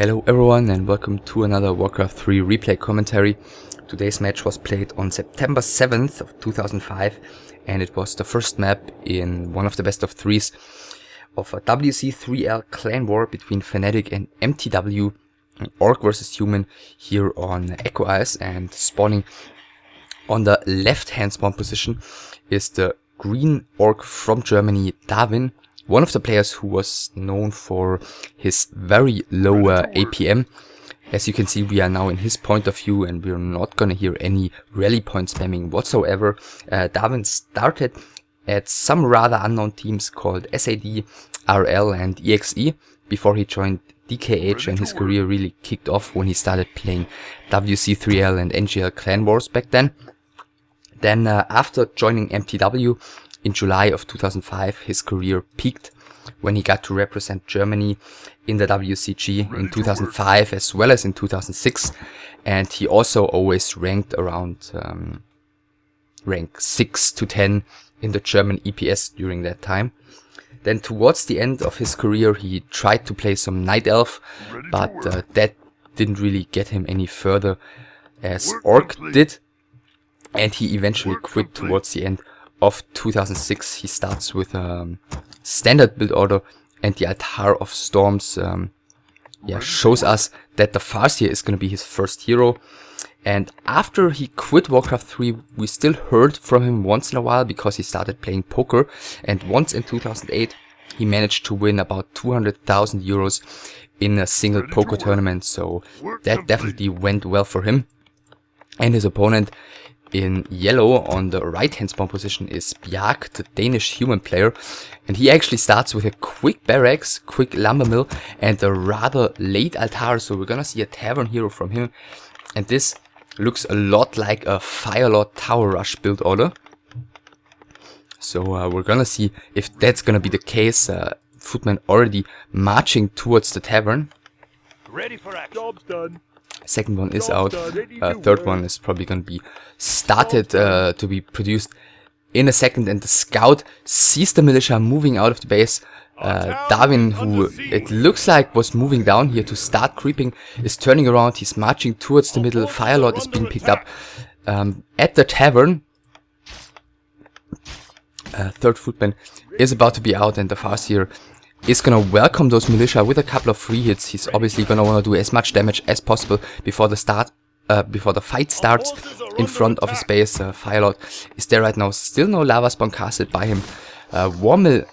Hello everyone and welcome to another Warcraft 3 replay commentary. Today's match was played on September 7th of 2005 and it was the first map in one of the best of threes of a Wc3 clan war between fnatic and MTW, Orc versus Human, here on Echo Ice. And spawning on the left hand spawn position is the green Orc from Germany, DaviN, one of the players who was known for his very low APM. As you can see, we are now in his point of view and we're not gonna hear any rally point spamming whatsoever. DaviN started at some rather unknown teams called SAD, RL and EXE before he joined DKH, and his career really kicked off when he started playing WC3L and NGL clan wars back then. Then after joining MTW in July of 2005, his career peaked when he got to represent Germany in the WCG in 2005 as well as in 2006, and he also always ranked around rank 6 to 10 in the German EPS during that time. Then towards the end of his career he tried to play some Night Elf, but that didn't really get him any further as Orc did, and he eventually quit towards the end of 2006. He starts with a standard build order, and the Altar of Storms shows us that the Farseer is going to be his first hero. And after he quit Warcraft 3, we still heard from him once in a while because he started playing poker, and once in 2008 he managed to win about 200,000 euros in a single poker tournament, so that definitely went well for him. And his opponent in yellow on the right hand spawn position is Bjarke, the Danish human player, and he actually starts with a quick barracks, quick lumber mill and a rather late altar, so we're gonna see a tavern hero from him, and this looks a lot like a Firelord Tower Rush build order. So we're gonna see if that's gonna be the case. Footman already marching towards the tavern. Ready for action. Job's done. Second one is out. Third one is probably going to be started to be produced in a second, and the scout sees the militia moving out of the base. DaviN, who it looks like was moving down here to start creeping, is turning around. He's marching towards the middle. Firelord is being picked up at the tavern. Third footman is about to be out, and the Farseer is gonna welcome those militia with a couple of free hits. He's obviously gonna wanna do as much damage as possible before the fight starts in front of his base. Firelord is there right now. Still no lava spawn casted by him. War mill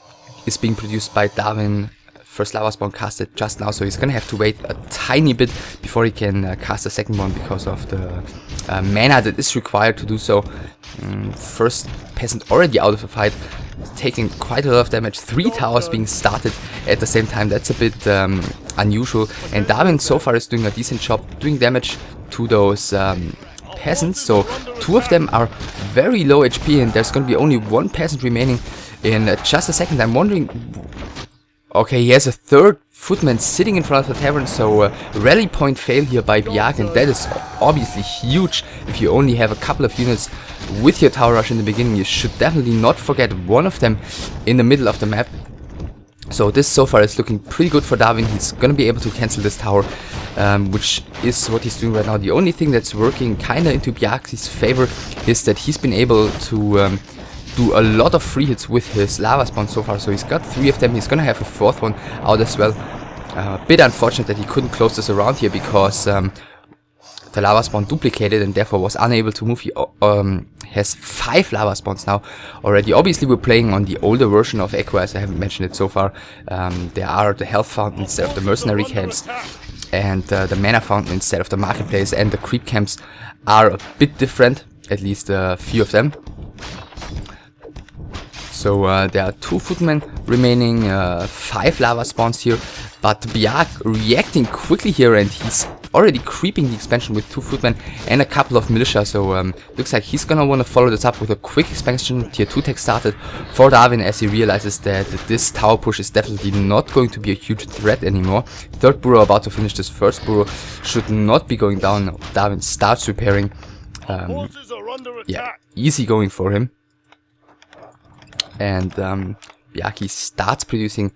is being produced by DaviN. First lava spawn casted just now, so he's gonna have to wait a tiny bit before he can cast the second one because of the mana that is required to do so. First peasant already out of the fight, taking quite a lot of damage. 3 towers being started at the same time. That's a bit unusual, and DaviN so far is doing a decent job doing damage to those peasants. So 2 of them are very low HP, and there's gonna be only 1 peasant remaining in just a second. I'm wondering, okay, he has a third footman sitting in front of the tavern, so rally point fail here by Bjarke, and that is obviously huge. If you only have a couple of units with your tower rush in the beginning, you should definitely not forget one of them in the middle of the map. So this so far is looking pretty good for DaviN. He's gonna be able to cancel this tower, which is what he's doing right now. The only thing that's working kinda into Bjarke's favor is that he's been able to do a lot of free hits with his lava spawn so far. So he's got 3 of them. He's gonna have a 4th one out as well. A bit unfortunate that he couldn't close this around here because the lava spawn duplicated and therefore was unable to move. He has 5 lava spawns now already. Obviously we're playing on the older version of Echo, as I haven't mentioned it so far. There are the health fountain instead of the mercenary camps, and the mana fountain instead of the marketplace, and the creep camps are a bit different, at least a few of them. So there are 2 footmen remaining, 5 lava spawns here, but Bjarke reacting quickly here, and he's already creeping the expansion with 2 footmen and a couple of militia. So looks like he's gonna want to follow this up with a quick expansion. Tier 2 tech started for DaviN as he realizes that this tower push is definitely not going to be a huge threat anymore. Third burrow about to finish this first burrow, should not be going down. DaviN starts repairing. Yeah, easy going for him. And Bjarke starts producing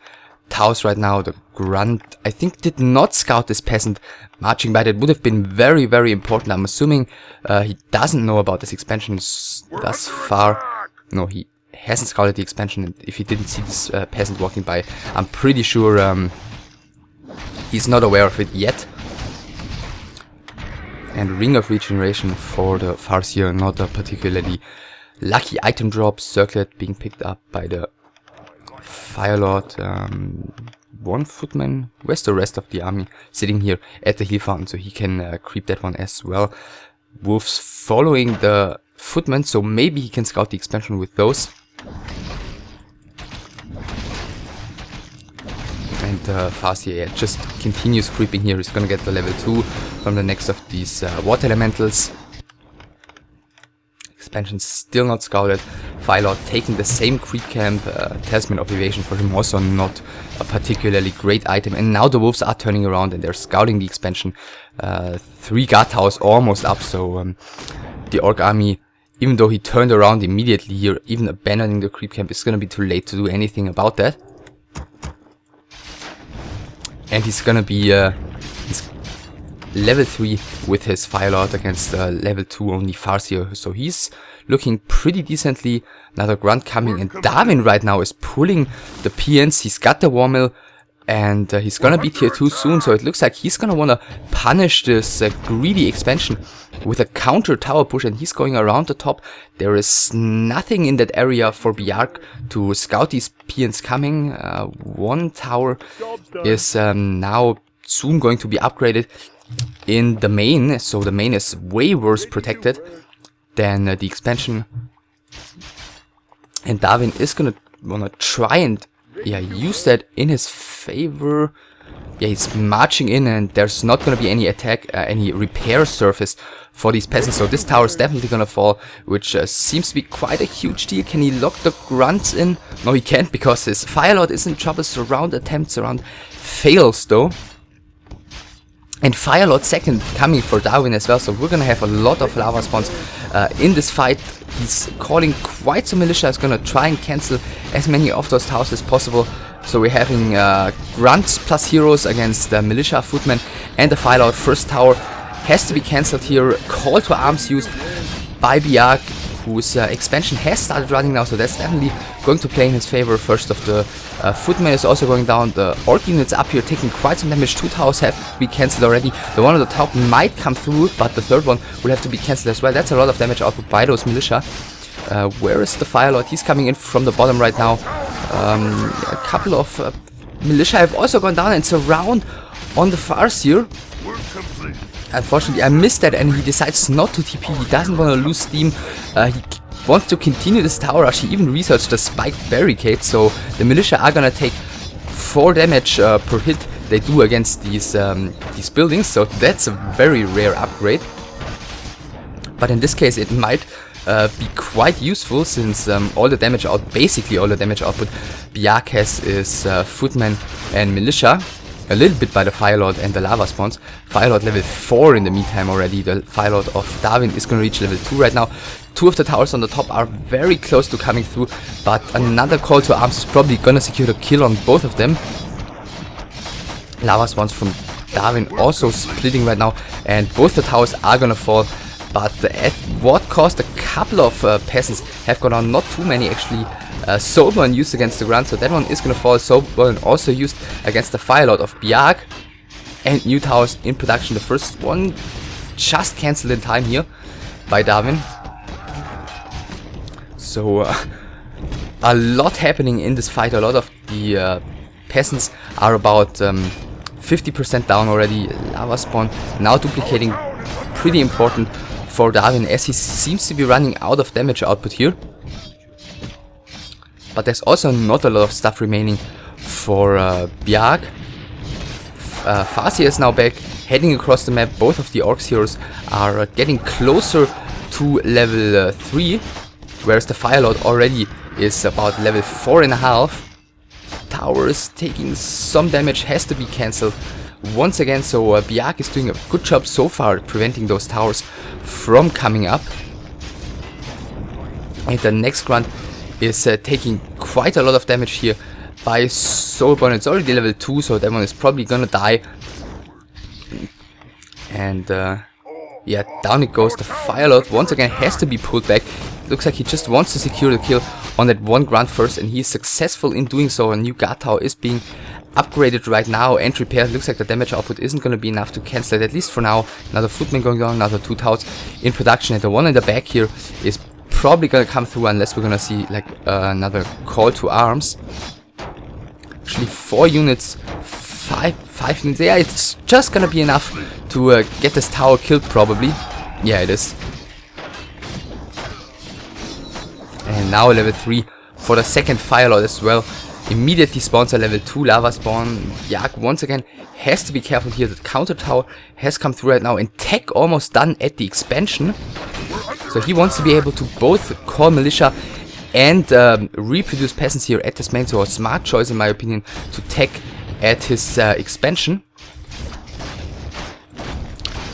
towers right now. The Grunt, I think, did not scout this peasant marching by. That would have been very, very important. I'm assuming he doesn't know about this expansion thus far. No, he hasn't scouted the expansion. And if he didn't see this peasant walking by, I'm pretty sure he's not aware of it yet. And Ring of Regeneration for the Farseer, not a particularly lucky item drop. Circlet being picked up by the Firelord. One footman. Where's the rest of the army? Sitting here at the heal fountain, so he can creep that one as well. Wolves following the footman, so maybe he can scout the expansion with those. And Farseer just continues creeping here. He's gonna get the level 2 from the next of these water elementals. Expansion still not scouted. Firelord taking the same creep camp. Talisman of Evasion for him also not a particularly great item. And now the wolves are turning around and they're scouting the expansion. 3 guard towers almost up, so the Orc army, even though he turned around immediately here, even abandoning the creep camp, is gonna be too late to do anything about that. And he's gonna be he's level 3 with his Firelord against level 2 only Farseer. So he's looking pretty decently. Another Grunt coming, and DaviN right now is pulling the PNs. He's got the War Mill, and he's gonna be tier 2 soon. So it looks like he's gonna wanna punish this greedy expansion with a counter tower push, and he's going around the top. There is nothing in that area for Bjarke to scout these PNs coming. One tower is now soon going to be upgraded in the main, so the main is way worse protected than the expansion. And DaviN is gonna wanna try and use that in his favor. Yeah, he's marching in, and there's not gonna be any attack, any repair surface for these peasants. So this tower is definitely gonna fall, which seems to be quite a huge deal. Can he lock the Grunts in? No, he can't, because his Firelord is in trouble. Surround attempts around fails though. And Firelord second coming for DaviN as well, so we're gonna have a lot of lava spawns in this fight. He's calling quite some militia. He's gonna try and cancel as many of those towers as possible. So we're having Grunts plus heroes against militia, footmen, and the Firelord. First tower has to be cancelled here. Call to arms used by Bjarke, whose expansion has started running now, so that's definitely going to play in his favor. First of the footman is also going down. The Orc units up here taking quite some damage. 2 towers have to be cancelled already. The one on the top might come through, but the third one will have to be cancelled as well. That's a lot of damage output by those militia. Where is the Firelord? He's coming in from the bottom right now. A couple of militia have also gone down and surround on the Farseer. Unfortunately, I missed that, and he decides not to TP. He doesn't want to lose steam. He wants to continue this tower rush. He even researched the spiked barricade, so the militia are gonna take 4 damage per hit they do against these buildings. So that's a very rare upgrade. But in this case, it might be quite useful, since all the damage basically all the damage output Bjarke has is footmen and militia. A little bit by the Firelord and the lava spawns. Firelord level 4 in the meantime already. The Firelord of DaviN is going to reach level 2 right now. 2 of the towers on the top are very close to coming through, but another call to arms is probably going to secure the kill on both of them. Lava spawns from DaviN also splitting right now, and both the towers are going to fall. But at what cost? A couple of peasants have gone on, not too many actually. Soulburn used against the Grunt, so that one is gonna fall. Soulburn also used against the Firelord of Bjarke. And new towers in production. The first one just cancelled in time here by DaviN. So a lot happening in this fight. A lot of the peasants are about 50% down already. Lava spawn now duplicating, pretty important for DaviN, as he seems to be running out of damage output here. But there's also not a lot of stuff remaining for Bjarke. Farseer is now back, heading across the map. Both of the Orcs heroes are getting closer to level 3, whereas the Firelord already is about level 4.5. Tower is taking some damage, has to be cancelled once again, so Bjarke is doing a good job so far preventing those towers from coming up. And the next Grunt is taking quite a lot of damage here. by Soulburn. It's already level 2, so that one is probably gonna die. And yeah, down it goes. The Firelord once again has to be pulled back. Looks like he just wants to secure the kill on that one grunt first, and he is successful in doing so. A new guard tower is being upgraded right now and repaired. Looks like the damage output isn't going to be enough to cancel it, at least for now. Another footman going down, another 2 towers in production, and the one in the back here is probably going to come through unless we're going to see like another call to arms. Actually 4 units, 5 units, yeah, it's just going to be enough to get this tower killed probably. Yeah, it is. And now level 3 for the second Firelord as well. Immediately spawns a level 2 lava spawn. Bjarke once again has to be careful here. The counter tower has come through right now, and tech almost done at the expansion. So he wants to be able to both call militia and reproduce peasants here at this main. So a smart choice in my opinion to tech at his expansion.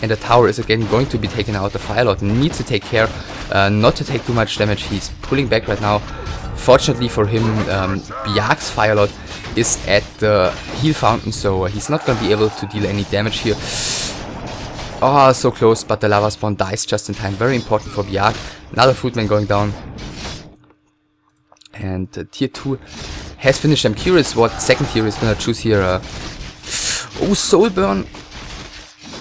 And the tower is again going to be taken out. The Firelord needs to take care not to take too much damage. He's pulling back right now. Fortunately for him, Bjarke's Firelord is at the heal fountain, so he's not going to be able to deal any damage here. Oh, so close, but the lava spawn dies just in time. Very important for Bjarke. Another footman going down. And tier 2 has finished. I'm curious what second tier is going to choose here. Oh, Soulburn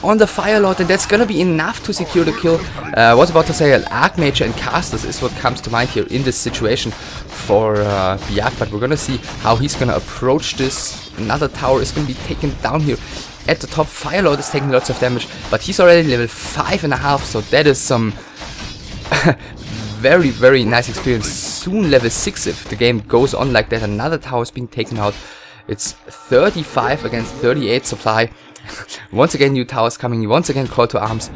on the Firelord, and that's gonna be enough to secure the kill. I was about to say Archmage and Casters is what comes to mind here in this situation for Bjarke, but we're gonna see how he's gonna approach this. Another tower is gonna be taken down here at the top. Firelord is taking lots of damage, but he's already level 5.5, so that is some very, very nice experience. Soon level 6 if the game goes on like that. Another tower is being taken out. It's 35 against 38 supply. Once again new towers coming, once again call to arms.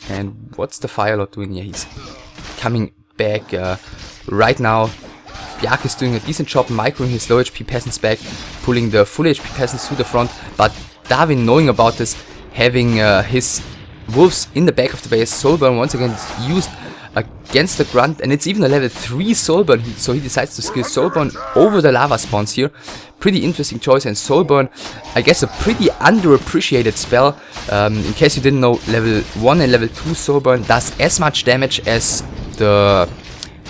And what's the Firelord doing here? He's coming back right now. Bjarke is doing a decent job microing his low HP peasants back, pulling the full HP peasants to the front, but DaviN, knowing about this, having his wolves in the back of the base. Soulburn once again is used against the grunt, and it's even a level 3 Soulburn, so he decides to skill Soulburn over the lava spawns here. Pretty interesting choice, and Soulburn, I guess a pretty underappreciated spell. In case you didn't know, level 1 and level 2 Soulburn does as much damage as the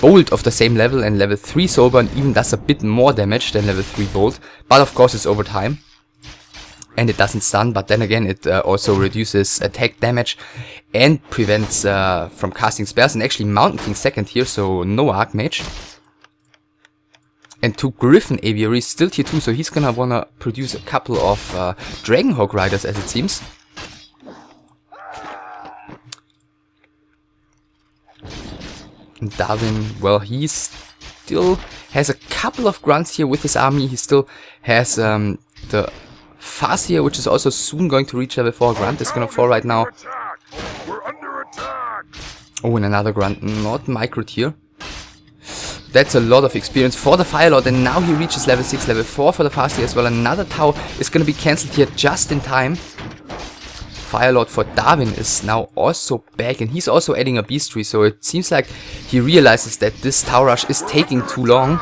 Bolt of the same level, and level 3 Soulburn even does a bit more damage than level 3 Bolt, but of course it's over time. And it doesn't stun, but then again it also reduces attack damage and prevents from casting spells. And actually Mountain King second here, so no Archmage. And 2 Griffin Aviaries, still tier 2, so he's gonna wanna produce a couple of Dragonhawk Riders as it seems. And DaviN, well, he still has a couple of grunts here with his army. He still has the Farseer, which is also soon going to reach level 4. Grunt is gonna fall right now. Oh, and another grunt, not micro tier. That's a lot of experience for the Firelord, and now he reaches level 6, level 4 for the Farseer as well. Another tower is gonna be cancelled here just in time. Firelord for DaviN is now also back, and he's also adding a beast tree, so it seems like he realizes that this tower rush is taking too long.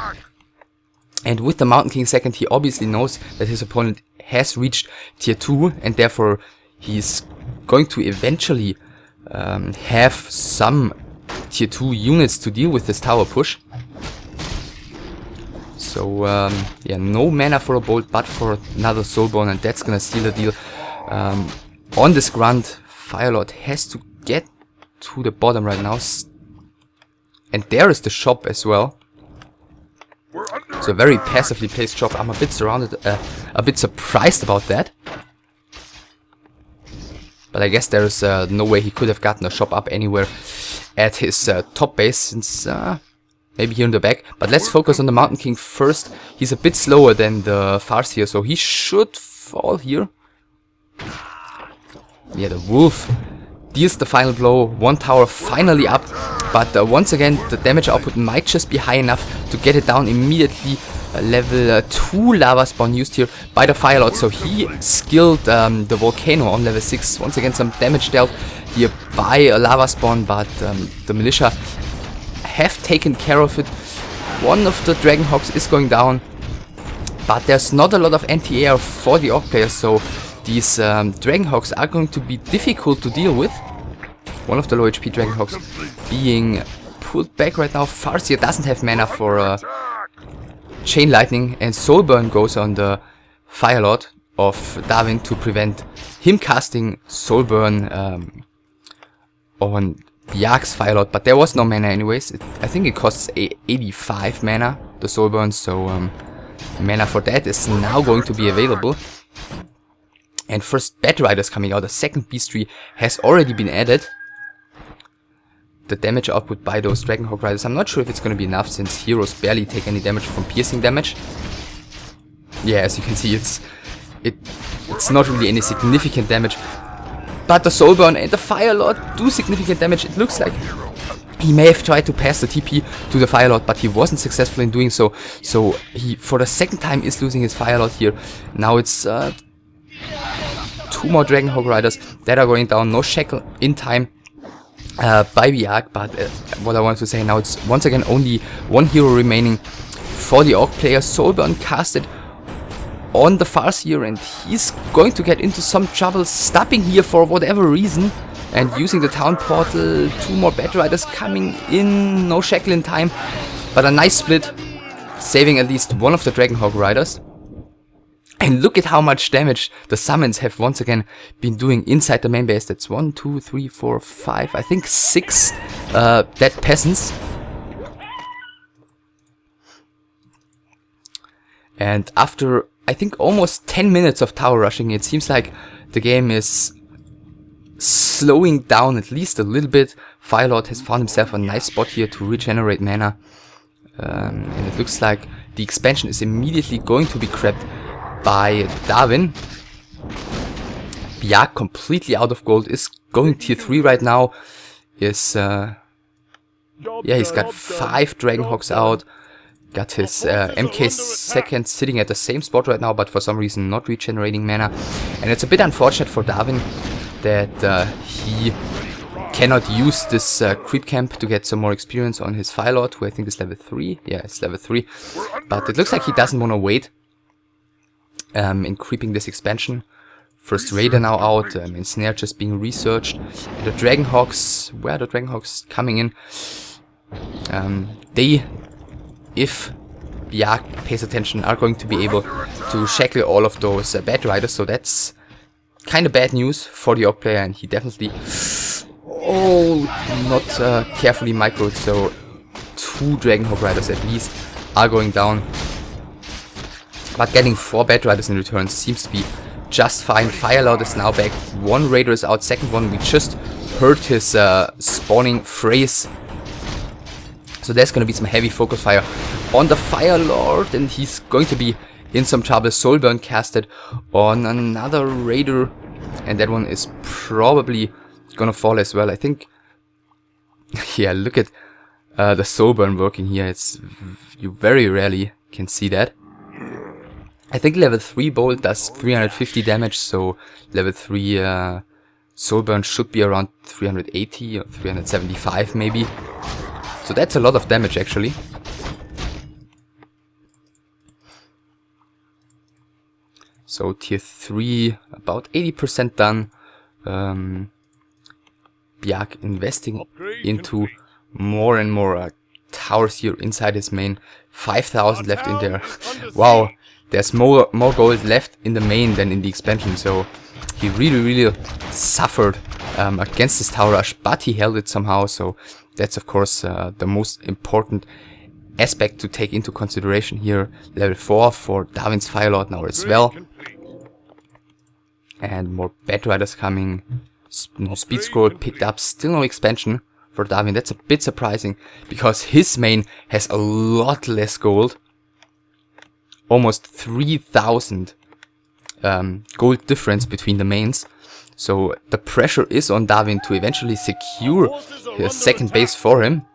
And with the Mountain King second, he obviously knows that his opponent has reached tier 2, and therefore he's going to eventually have some tier 2 units to deal with this tower push. So yeah, no mana for a Bolt, but for another Soulburn, and that's gonna seal the deal. On this grunt, Firelord has to get to the bottom right now, and there is the shop as well. So very passively placed shop. I'm a bit surrounded, a bit surprised about that. But I guess there's no way he could have gotten a shop up anywhere at his top base, since maybe here in the back. But let's focus on the Mountain King first. He's a bit slower than the Farseer, so he should fall here. Yeah, the Wolf deals the final blow. One tower finally up, but once again the damage output might just be high enough to get it down immediately. Level 2 lava spawn used here by the Firelord, so he skilled the volcano on level 6. Once again some damage dealt here by a lava spawn, but the militia have taken care of it. One of the Dragonhawks is going down, but there's not a lot of anti-air for the Orc players, so these Dragonhawks are going to be difficult to deal with. One of the low HP Dragonhawks being pulled back right now. Farseer doesn't have mana for Chain Lightning, and Soulburn goes on the Firelord of DaviN to prevent him casting Soulburn on Bjarke's Firelord, but there was no mana anyways. I think it costs 85 mana, the Soulburn, so mana for that is now going to be available. And first Batrider's coming out. A second Beast Tree has already been added. The damage output by those Dragonhawk Riders, I'm not sure if it's going to be enough, since heroes barely take any damage from piercing damage. Yeah, as you can see, it's not really any significant damage. But the Soulburn and the Firelord do significant damage. It looks like he may have tried to pass the TP to the Firelord, but he wasn't successful in doing so. So he, for the second time, is losing his Firelord here. Now it's 2 more Dragonhawk Riders that are going down. No shackle in time by Bjarke, but what I want to say now, it's once again only 1 hero remaining for the Orc player. Soulburn casted on the Farseer, and he's going to get into some trouble stopping here for whatever reason and using the town portal. 2 more Batriders coming in, no shackle in time, but a nice split, saving at least one of the Dragonhawk Riders. And look at how much damage the summons have once again been doing inside the main base. That's 1, 2, 3, 4, 5, I think 6 dead peasants. And after, I think, almost 10 minutes of tower rushing, it seems like the game is slowing down at least a little bit. Firelord has found himself a nice spot here to regenerate mana. And it looks like the expansion is immediately going to be grabbed by DaviN. Bjarke, completely out of gold, is going tier 3 right now. Is yeah, he's got 5 Dragonhawks out. Got his MK2 sitting at the same spot right now, but for some reason not regenerating mana. And it's a bit unfortunate for DaviN that he cannot use this creep camp to get some more experience on his Firelord, who I think is level 3. Yeah, it's level 3. But it looks like he doesn't want to wait in creeping this expansion. First Raider now out, Ensnare just being researched. And the Dragonhawks, where are the Dragonhawks coming in? They, if Bjarke pays attention, are going to be able to shackle all of those Bat Riders, so that's kind of bad news for the Orc player, and he definitely, not carefully microed, so 2 Dragonhawk Riders at least are going down. But getting 4 Bat Riders in return seems to be just fine. Firelord is now back, 1 Raider is out, second one we just heard his spawning phrase. So there's going to be some heavy focus fire on the Firelord, and he's going to be in some trouble. Soulburn casted on another Raider, and that one is probably going to fall as well, I think. Yeah, look at the Soulburn working here. You very rarely can see that. I think level 3 Bolt does 350 damage, so level 3 Soulburn should be around 380 or 375 maybe. So that's a lot of damage actually. So tier 3 about 80% done. Bjarke investing into more and more towers here inside his main. 5,000 left in there. Wow, there's more gold left in the main than in the expansion, so he really suffered against this tower rush, but he held it somehow, so that's of course the most important aspect to take into consideration here. Level 4 for DaviN's Firelord now as well. And more Bat Riders coming. No speed scroll picked up, still no expansion for DaviN. That's a bit surprising, because his main has a lot less gold. Almost 3,000 gold difference between the mains. So the pressure is on DaviN to eventually secure his second base for him.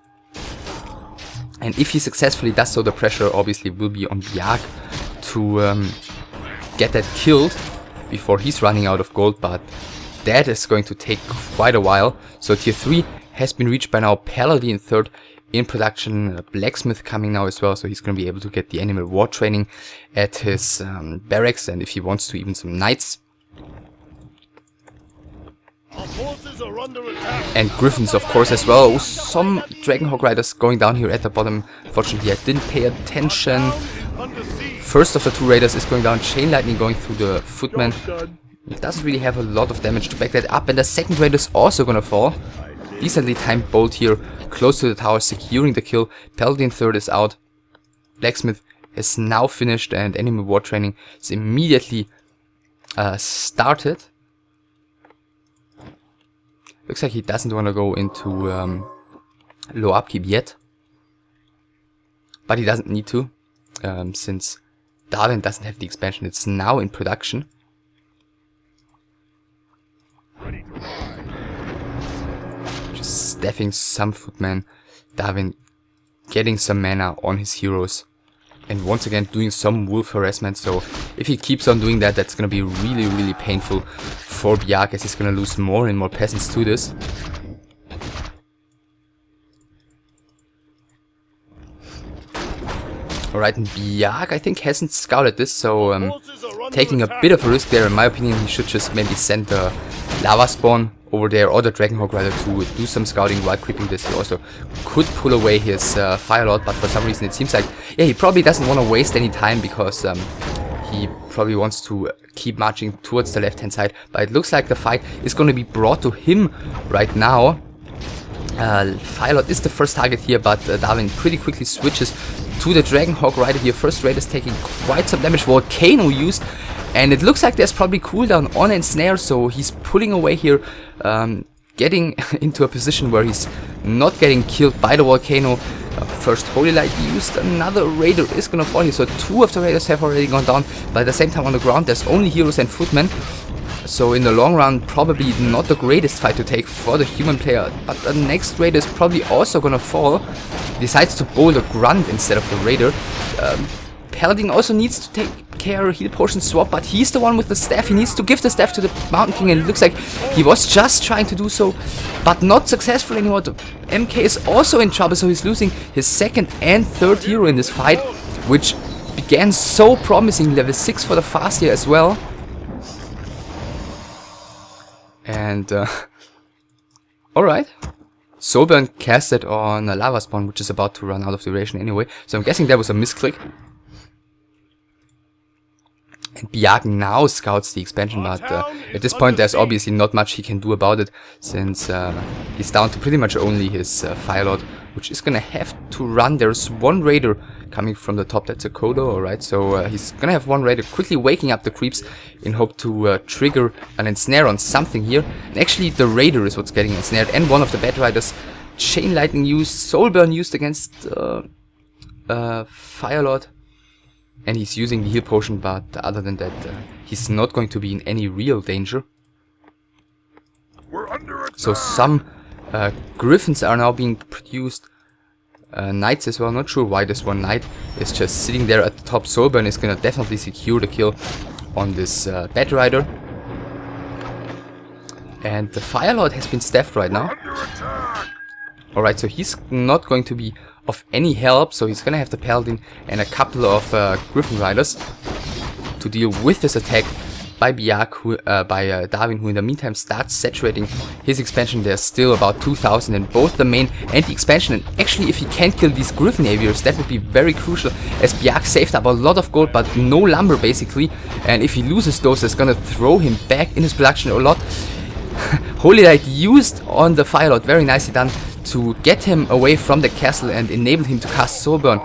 And if he successfully does so, the pressure obviously will be on Bjarke to get that killed before he's running out of gold, but that is going to take quite a while. So tier 3 has been reached by now. Paladin third in production. Blacksmith coming now as well, so he's going to be able to get the animal war training at his barracks, and if he wants to, even some knights. And griffins, of course, as well. Some Dragonhawk riders going down here at the bottom. Fortunately, I didn't pay attention. First of the two raiders is going down. Chain lightning going through the footman. It doesn't really have a lot of damage to back that up. And the second raider is also gonna fall. Decently timed bolt here, close to the tower, securing the kill. Paladin third is out. Blacksmith is now finished, and animal war training is immediately started. Looks like he doesn't want to go into low upkeep yet. But he doesn't need to, since DaviN doesn't have the expansion. It's now in production. Just staffing some footmen. DaviN getting some mana on his heroes. And once again doing some wolf harassment. So if he keeps on doing that, that's going to be really, really painful for Bjarke, as he's going to lose more and more peasants to this. Alright, and Bjarke, I think, hasn't scouted this, so taking a bit of a risk there. In my opinion, he should just maybe send the lava spawn over there, or the Dragonhawk rider, to do some scouting while creeping this. He also could pull away his Firelord, but for some reason it seems like, yeah, he probably doesn't want to waste any time, because he probably wants to keep marching towards the left hand side. But it looks like the fight is going to be brought to him right now. Firelord is the first target here, but DaviN pretty quickly switches to the Dragonhawk rider here. First raid is taking quite some damage. Volcano used, and it looks like there's probably cooldown on Ensnare, so he's pulling away here, getting into a position where he's not getting killed by the Volcano. First Holy Light used, another raider is gonna fall here, so two of the raiders have already gone down, but at the same time on the ground there's only heroes and footmen. So in the long run, probably not the greatest fight to take for the human player. But the next raider is probably also gonna fall. Decides to bowl the grunt instead of the raider. Paladin also needs to take care, heal potion swap, but he's the one with the staff. He needs to give the staff to the Mountain King, and it looks like he was just trying to do so, but not successful anymore. The MK is also in trouble, so he's losing his second and third hero in this fight, which began so promising. Level 6 for the fast here as well. And alright, Soulburn casted on a lava spawn, which is about to run out of duration anyway, so I'm guessing that was a misclick. And Bjarke now scouts the expansion, but at this point there's obviously not much he can do about it, since he's down to pretty much only his Firelord, which is gonna have to run. There's one raider coming from the top, that's a Kodo, alright, so he's gonna have one raider quickly waking up the creeps in hope to trigger an ensnare on something here. And actually the raider is what's getting ensnared, and one of the bad riders. Chain lightning used, Soulburn used against Firelord, and he's using the heal potion, but other than that he's not going to be in any real danger. So some griffins are now being produced. Knights as well, not sure why this one knight is just sitting there at the top. Soulburn is gonna definitely secure the kill on this bad rider. And the Firelord has been staffed right now. Alright, so he's not going to be of any help, so he's gonna have the Paladin and a couple of Griffin riders to deal with this attack by Bjarke, by DaviN, who in the meantime starts saturating his expansion. There's still about 2000 in both the main and the expansion, and actually if he can kill these Griffin aviars, that would be very crucial, as Bjarke saved up a lot of gold but no lumber basically, and if he loses those, it's gonna throw him back in his production a lot. Holy Light used on the Firelord, very nicely done, to get him away from the castle and enable him to cast Soulburn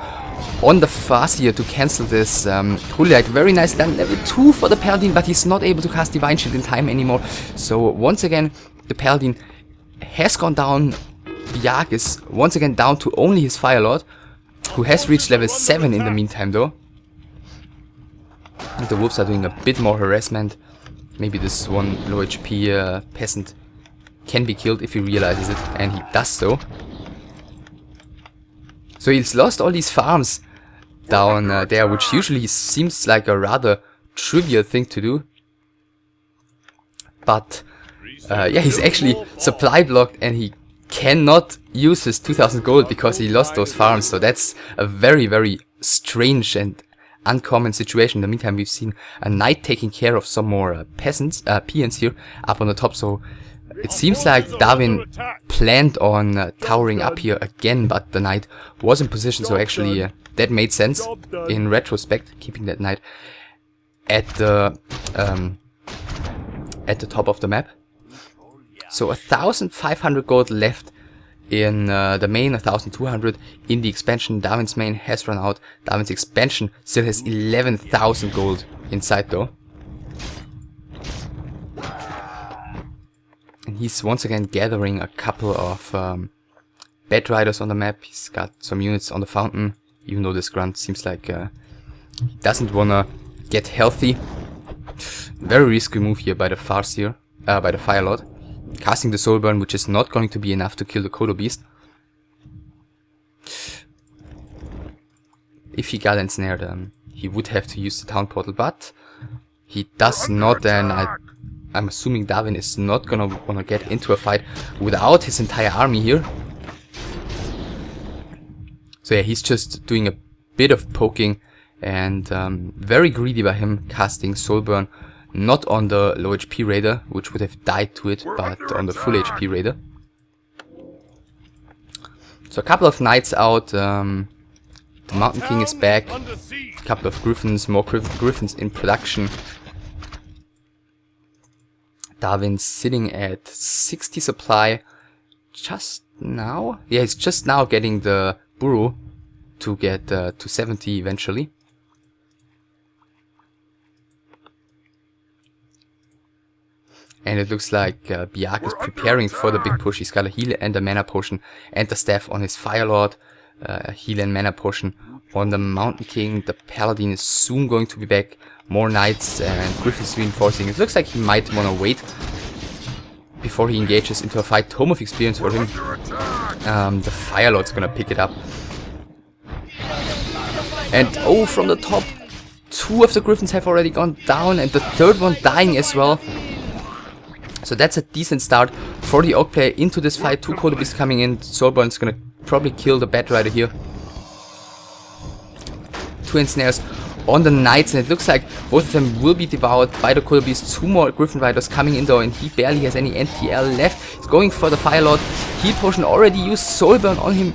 on the fast here to cancel this Holy Light. Very nice done. Level 2 for the Paladin, but he's not able to cast Divine Shield in time anymore. So once again, the Paladin has gone down. Bjarke is once again down to only his Firelord, who has reached level 7 in the meantime though. And the wolves are doing a bit more harassment. Maybe this one low HP peasant can be killed if he realizes it, and he does so. So he's lost all these farms down there, which usually seems like a rather trivial thing to do. But yeah, he's actually supply blocked, and he cannot use his 2000 gold because he lost those farms. So that's a very, very strange and uncommon situation. In the meantime, we've seen a knight taking care of some more peons here up on the top. So it seems like DaviN planned on towering up here again, but the knight was in position. So actually that made sense in retrospect, keeping that knight at the top of the map. So 1,500 gold left in the main, 1,200 in the expansion. DaviN's main has run out. DaviN's expansion still has 11,000 gold inside though. And he's once again gathering a couple of bed riders on the map. He's got some units on the fountain, even though this grunt seems like he doesn't wanna get healthy. Very risky move here by the Farseer, by the Fire Lord. Casting the Soul Burn, which is not going to be enough to kill the Kodo Beast. If he got ensnared, he would have to use the town portal, but he does not, and I'm assuming DaviN is not gonna wanna get into a fight without his entire army here. So yeah, he's just doing a bit of poking, and very greedy by him, casting Soul Burn. Not on the low HP raider, which would have died to it, but on the full HP raider. So a couple of knights out, the Mountain King is back, a couple of griffins, more griffins in production. DaviN sitting at 60 supply just now. Yeah, he's just now getting the burrow to get to 70 eventually. And it looks like Bjarke is preparing for the big push. He's got a heal and a mana potion and the staff on his Fire Lord. A heal and mana potion on the Mountain King. The Paladin is soon going to be back. More knights and griffins reinforcing. It looks like he might want to wait before he engages into a fight. Tome of Experience for him. The Fire Lord's gonna pick it up. And oh, from the top, 2 of the griffins have already gone down and the 3rd one dying as well. So that's a decent start for the Orc player into this fight. 2 Kodo Beasts coming in. Soulburn's gonna probably kill the Bed Rider here. 2 ensnares on the Knights, and it looks like both of them will be devoured by the Kodo Beasts. 2 more Griffin Riders coming in though, and he barely has any NTL left. He's going for the Fire Lord. Heal Potion already used. Soulburn on him.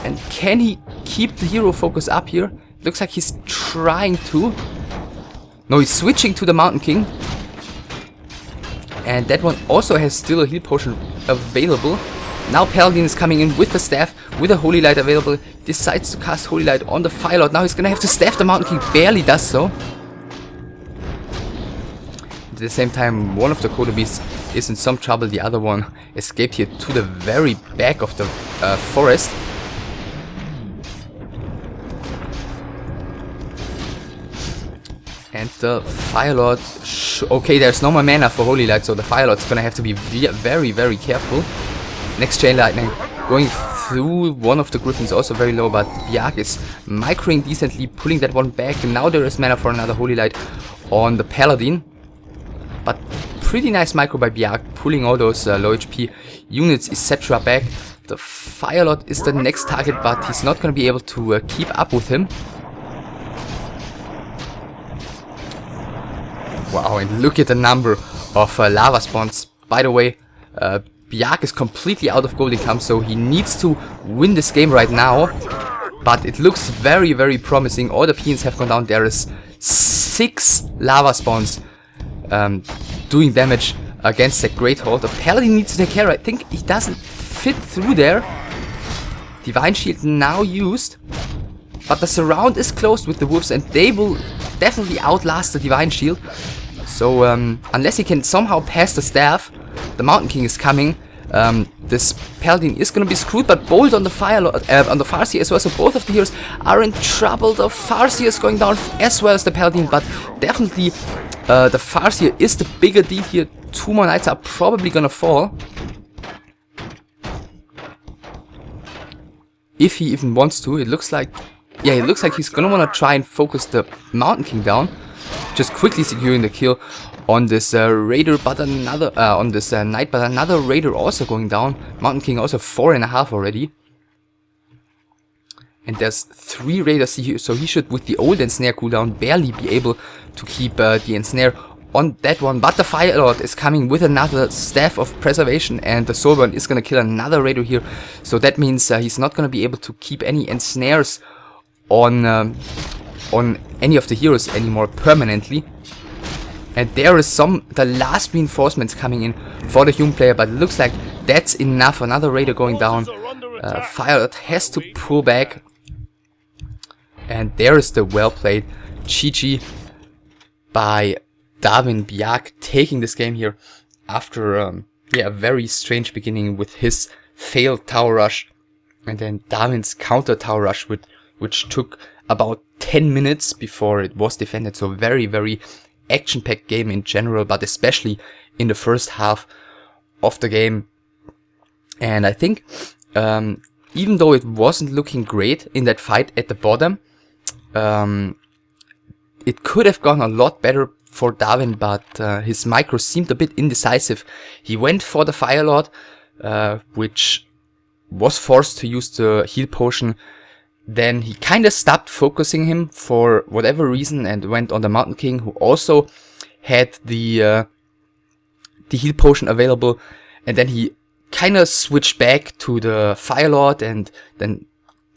And can he keep the hero focus up here? Looks like he's trying to. No, he's switching to the Mountain King. And that one also has still a heal potion available. Now Paladin is coming in with the staff, with a Holy Light available. Decides to cast Holy Light on the Fire Lord. Now he's gonna have to staff the Mountain King. Barely does so. At the same time, one of the Kodo Beasts is in some trouble. The other one escaped here to the very back of the forest. And the Fire Lord... okay, there's no more mana for Holy Light, so the Fire Lord's gonna have to be very, very careful. Next Chain Lightning going through one of the Griffins, also very low, but Bjarke is microing decently, pulling that one back. And now there is mana for another Holy Light on the Paladin. But pretty nice micro by Bjarke, pulling all those low HP units, etc. back. The Fire Lord is the next target, but he's not gonna be able to keep up with him. Wow, and look at the number of lava spawns. By the way, Bjarke is completely out of gold income, so he needs to win this game right now. But it looks very, very promising. All the peons have gone down. There is 6 lava spawns doing damage against the Great Hall. The Paladin needs to take care. I think he doesn't fit through there. Divine Shield now used. But the surround is closed with the wolves, and they will definitely outlast the Divine Shield. So unless he can somehow pass the staff, the Mountain King is coming. This Paladin is gonna be screwed, but Bolt on the Fire Lord, on the Farseer as well. So both of the heroes are in trouble. The Farseer is going down as well as the Paladin, but definitely the Farseer is the bigger deal here. 2 more knights are probably gonna fall. If he even wants to. It looks like... yeah, it looks like he's gonna wanna try and focus the Mountain King down. just quickly securing the kill on this raider, but another on this knight, but another raider also going down. Mountain King also 4.5 already. And there's 3 raiders here, so he should, with the old ensnare cooldown, barely be able to keep the ensnare on that one. But the Fire Lord is coming with another Staff of Preservation, and the Soulburn is gonna kill another raider here. So that means he's not gonna be able to keep any ensnares on any of the heroes anymore permanently. And there is the last reinforcements coming in for the human player, but it looks like that's enough. Another raider going down. Fire Lord has to pull back. And there is the well played GG by DaviN. Bjarke taking this game here after a very strange beginning with his failed tower rush, and then DaviN's counter tower rush, which took about 10 minutes before it was defended. So very, very action-packed game in general, but especially in the first half of the game. And I think even though it wasn't looking great in that fight at the bottom, it could have gone a lot better for DaviN, but his micro seemed a bit indecisive. He went for the Fire Lord, which was forced to use the heal potion. Then he kind of stopped focusing him for whatever reason and went on the Mountain King, who also had the heal potion available. And then he kind of switched back to the Fire Lord and then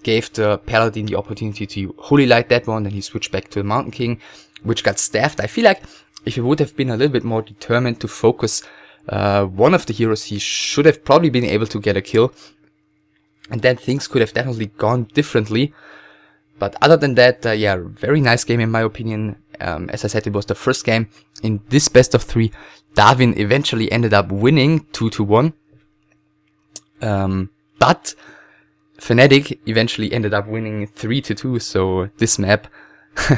gave the Paladin the opportunity to Holy Light that one. Then he switched back to the Mountain King, which got staffed. I feel like if he would have been a little bit more determined to focus one of the heroes, he should have probably been able to get a kill. And then things could have definitely gone differently. But other than that, yeah, very nice game in my opinion. As I said, it was the first game in this best of 3. DaviN eventually ended up winning 2-1. But fnatic eventually ended up winning 3-2. So this map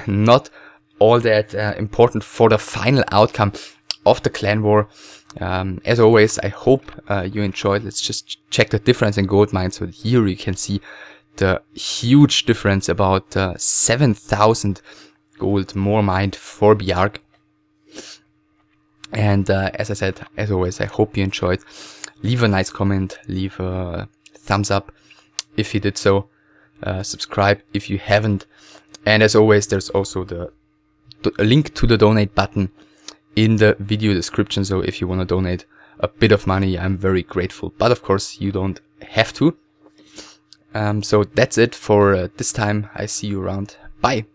not all that important for the final outcome of the clan war. As always, I hope you enjoyed. Let's just check the difference in gold mine. So here you can see the huge difference, about 7,000 gold more mined for Bjarke. And as I said, as always, I hope you enjoyed. Leave a nice comment, leave a thumbs up if you did so, subscribe if you haven't. And as always, there's also a link to the donate button in the video description. So if you want to donate a bit of money, I'm very grateful. But of course, you don't have to. So that's it for this time. I see you around. Bye.